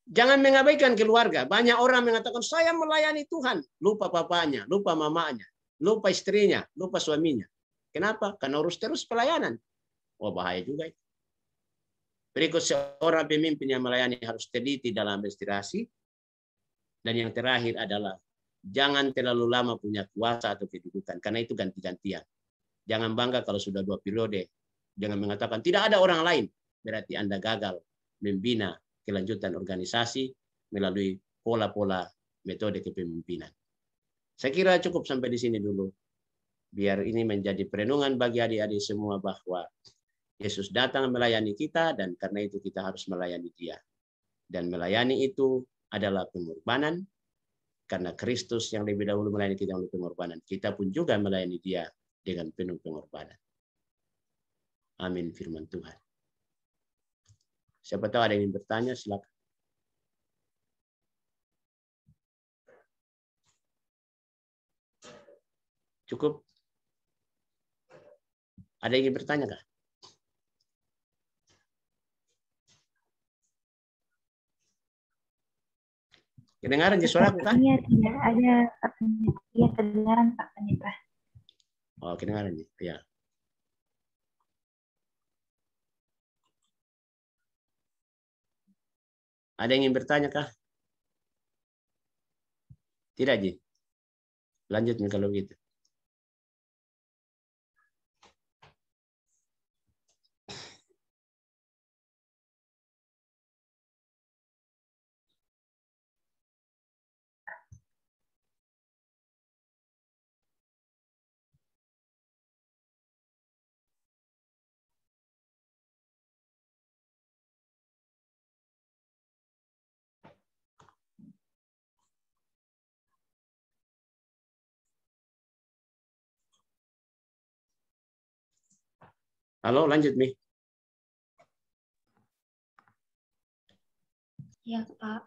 Jangan mengabaikan keluarga. Banyak orang mengatakan, saya melayani Tuhan. Lupa papanya, lupa mamanya, lupa istrinya, lupa suaminya. Kenapa? Karena urus terus pelayanan. Oh, bahaya juga itu. Berikut, seorang pemimpin yang melayani harus teliti dalam administrasi. Dan yang terakhir adalah jangan terlalu lama punya kuasa atau kedudukan, karena itu ganti-gantian. Jangan bangga kalau sudah 2 periode. Jangan mengatakan tidak ada orang lain. Berarti Anda gagal membina kelanjutan organisasi melalui pola-pola metode kepemimpinan. Saya kira cukup sampai di sini dulu. Biar ini menjadi perenungan bagi adik-adik semua bahwa Yesus datang melayani kita dan karena itu kita harus melayani Dia. Dan melayani itu adalah pengorbanan. Karena Kristus yang lebih dahulu melayani kita oleh pengorbanan, kita pun juga melayani Dia dengan penuh pengorbanan. Amin firman Tuhan. Siapa tahu ada yang ingin bertanya, silakan. Cukup? Ada yang ingin bertanya kah? Kedengaran di suaraku kah? Iya, tidak ada Pak Pendeta. Iya, kedengaran Pak Pendeta. Oh, kedengaran nih. Ya. Ada yang ingin bertanya kah? Tidak, Ji. Lanjut nih kalau gitu. Halo, lanjut, Mi. Ya, Pak.